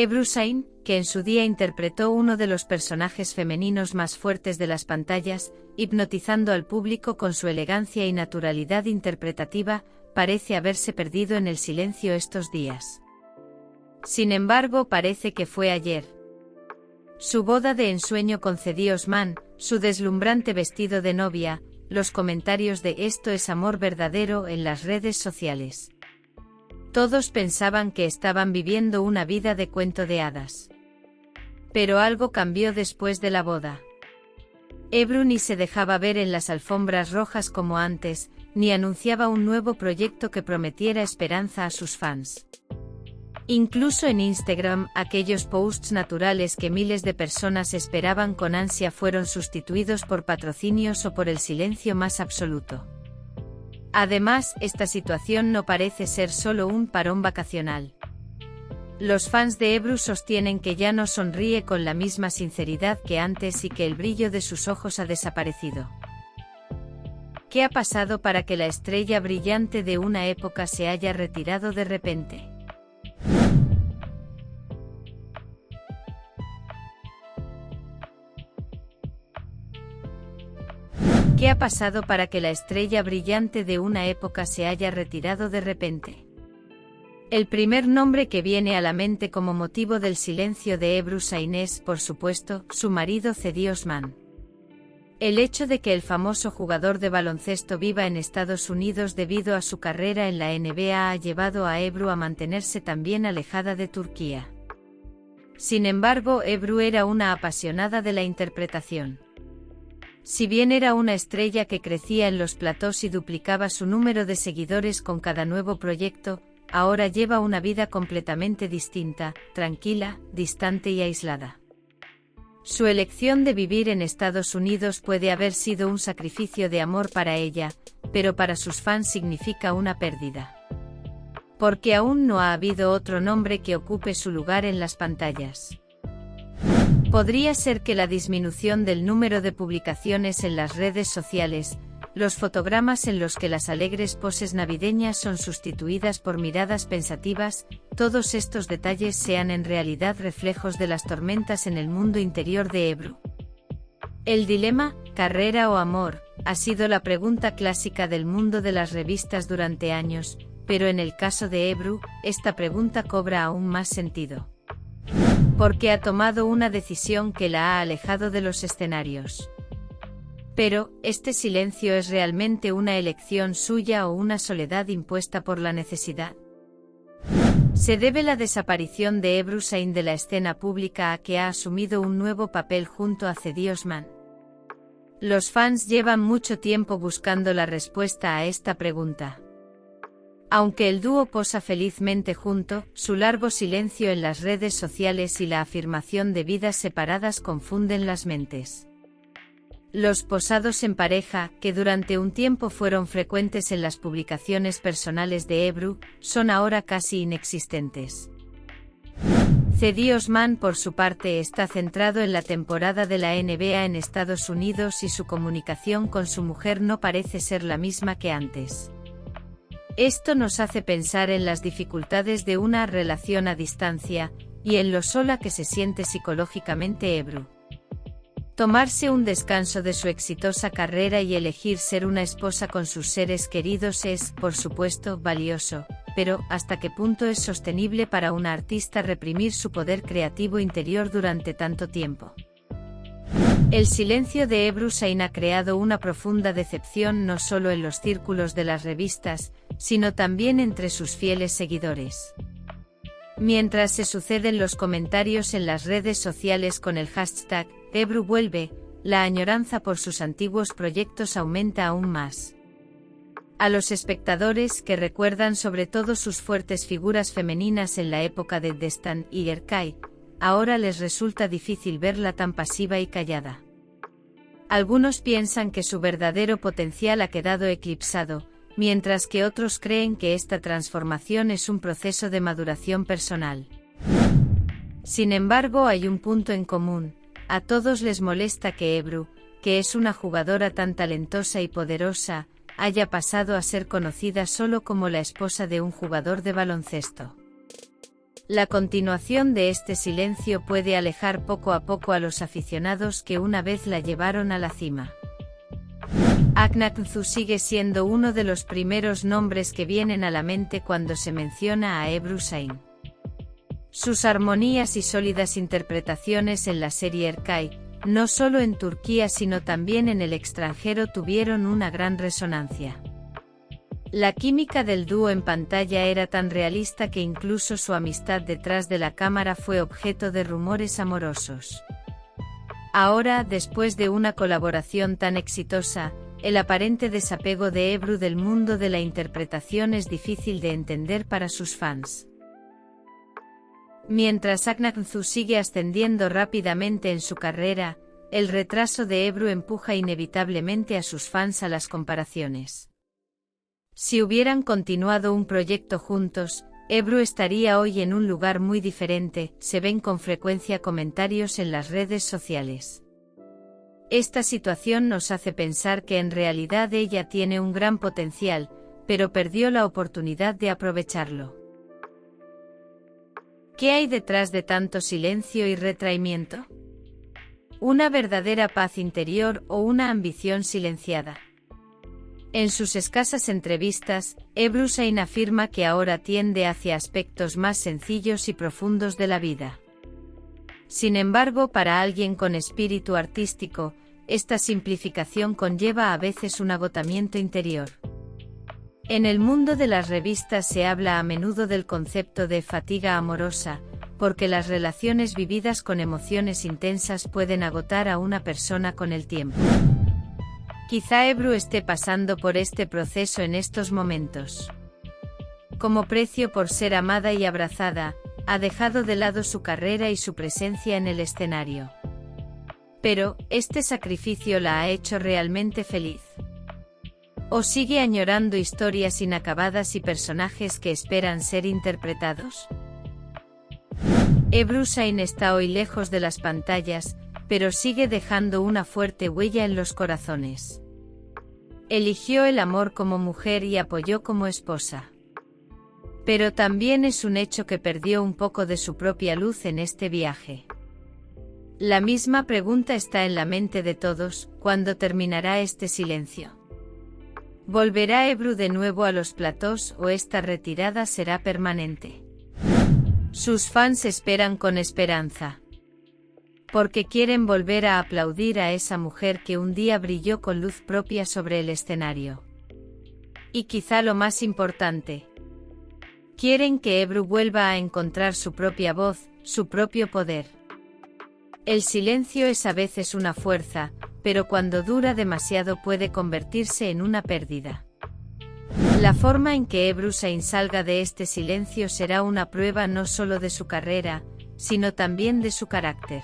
Ebru Sain, que en su día interpretó uno de los personajes femeninos más fuertes de las pantallas, hipnotizando al público con su elegancia y naturalidad interpretativa, parece haberse perdido en el silencio estos días. Sin embargo, parece que fue ayer. Su boda de ensueño con Cedi Osman, su deslumbrante vestido de novia, los comentarios de "esto es amor verdadero" en las redes sociales. Todos pensaban que estaban viviendo una vida de cuento de hadas. Pero algo cambió después de la boda. Ebru ni se dejaba ver en las alfombras rojas como antes, ni anunciaba un nuevo proyecto que prometiera esperanza a sus fans. Incluso en Instagram, aquellos posts naturales que miles de personas esperaban con ansia fueron sustituidos por patrocinios o por el silencio más absoluto. Además, esta situación no parece ser solo un parón vacacional. Los fans de Ebru sostienen que ya no sonríe con la misma sinceridad que antes y que el brillo de sus ojos ha desaparecido. ¿Qué ha pasado para que la estrella brillante de una época se haya retirado de repente? ¿Qué ha pasado para que la estrella brillante de una época se haya retirado de repente? El primer nombre que viene a la mente como motivo del silencio de Ebru Sain es, por supuesto, su marido Cedi Osman. El hecho de que el famoso jugador de baloncesto viva en Estados Unidos debido a su carrera en la NBA ha llevado a Ebru a mantenerse también alejada de Turquía. Sin embargo, Ebru era una apasionada de la interpretación. Si bien era una estrella que crecía en los platós y duplicaba su número de seguidores con cada nuevo proyecto, ahora lleva una vida completamente distinta, tranquila, distante y aislada. Su elección de vivir en Estados Unidos puede haber sido un sacrificio de amor para ella, pero para sus fans significa una pérdida. Porque aún no ha habido otro nombre que ocupe su lugar en las pantallas. Podría ser que la disminución del número de publicaciones en las redes sociales, los fotogramas en los que las alegres poses navideñas son sustituidas por miradas pensativas, todos estos detalles sean en realidad reflejos de las tormentas en el mundo interior de Ebru. El dilema, carrera o amor, ha sido la pregunta clásica del mundo de las revistas durante años, pero en el caso de Ebru, esta pregunta cobra aún más sentido. Porque ha tomado una decisión que la ha alejado de los escenarios. Pero, ¿este silencio es realmente una elección suya o una soledad impuesta por la necesidad? ¿Se debe la desaparición de Ebru Sain de la escena pública a que ha asumido un nuevo papel junto a Cedi Osman? Los fans llevan mucho tiempo buscando la respuesta a esta pregunta. Aunque el dúo posa felizmente junto, su largo silencio en las redes sociales y la afirmación de vidas separadas confunden las mentes. Los posados en pareja, que durante un tiempo fueron frecuentes en las publicaciones personales de Ebru, son ahora casi inexistentes. Cedi Osman, por su parte, está centrado en la temporada de la NBA en Estados Unidos y su comunicación con su mujer no parece ser la misma que antes. Esto nos hace pensar en las dificultades de una relación a distancia, y en lo sola que se siente psicológicamente Ebru. Tomarse un descanso de su exitosa carrera y elegir ser una esposa con sus seres queridos es, por supuesto, valioso, pero ¿hasta qué punto es sostenible para una artista reprimir su poder creativo interior durante tanto tiempo? El silencio de Ebru Sain ha creado una profunda decepción no solo en los círculos de las revistas, sino también entre sus fieles seguidores. Mientras se suceden los comentarios en las redes sociales con el hashtag Ebru vuelve, la añoranza por sus antiguos proyectos aumenta aún más. A los espectadores que recuerdan sobre todo sus fuertes figuras femeninas en la época de Destan y Erkay, ahora les resulta difícil verla tan pasiva y callada. Algunos piensan que su verdadero potencial ha quedado eclipsado, mientras que otros creen que esta transformación es un proceso de maduración personal. Sin embargo, hay un punto en común: a todos les molesta que Ebru, que es una jugadora tan talentosa y poderosa, haya pasado a ser conocida solo como la esposa de un jugador de baloncesto. La continuación de este silencio puede alejar poco a poco a los aficionados que una vez la llevaron a la cima. Akhenatentu sigue siendo uno de los primeros nombres que vienen a la mente cuando se menciona a Ebru Şahin. Sus armonías y sólidas interpretaciones en la serie Erkay, no solo en Turquía sino también en el extranjero, tuvieron una gran resonancia. La química del dúo en pantalla era tan realista que incluso su amistad detrás de la cámara fue objeto de rumores amorosos. Ahora, después de una colaboración tan exitosa, el aparente desapego de Ebru del mundo de la interpretación es difícil de entender para sus fans. Mientras Akhenatentu sigue ascendiendo rápidamente en su carrera, el retraso de Ebru empuja inevitablemente a sus fans a las comparaciones. Si hubieran continuado un proyecto juntos, Ebru estaría hoy en un lugar muy diferente, se ven con frecuencia comentarios en las redes sociales. Esta situación nos hace pensar que en realidad ella tiene un gran potencial, pero perdió la oportunidad de aprovecharlo. ¿Qué hay detrás de tanto silencio y retraimiento? ¿Una verdadera paz interior o una ambición silenciada? En sus escasas entrevistas, Ebru Şahin afirma que ahora tiende hacia aspectos más sencillos y profundos de la vida. Sin embargo, para alguien con espíritu artístico, esta simplificación conlleva a veces un agotamiento interior. En el mundo de las revistas se habla a menudo del concepto de fatiga amorosa, porque las relaciones vividas con emociones intensas pueden agotar a una persona con el tiempo. Quizá Ebru esté pasando por este proceso en estos momentos. Como precio por ser amada y abrazada, ha dejado de lado su carrera y su presencia en el escenario. Pero, ¿este sacrificio la ha hecho realmente feliz? ¿O sigue añorando historias inacabadas y personajes que esperan ser interpretados? Ebru Şahin está hoy lejos de las pantallas, pero sigue dejando una fuerte huella en los corazones. Eligió el amor como mujer y apoyó como esposa. Pero también es un hecho que perdió un poco de su propia luz en este viaje. La misma pregunta está en la mente de todos: ¿cuándo terminará este silencio? ¿Volverá Ebru de nuevo a los platós o esta retirada será permanente? Sus fans esperan con esperanza, porque quieren volver a aplaudir a esa mujer que un día brilló con luz propia sobre el escenario. Y quizá lo más importante, quieren que Ebru vuelva a encontrar su propia voz, su propio poder. El silencio es a veces una fuerza, pero cuando dura demasiado puede convertirse en una pérdida. La forma en que Ebru Şahin salga de este silencio será una prueba no solo de su carrera, sino también de su carácter.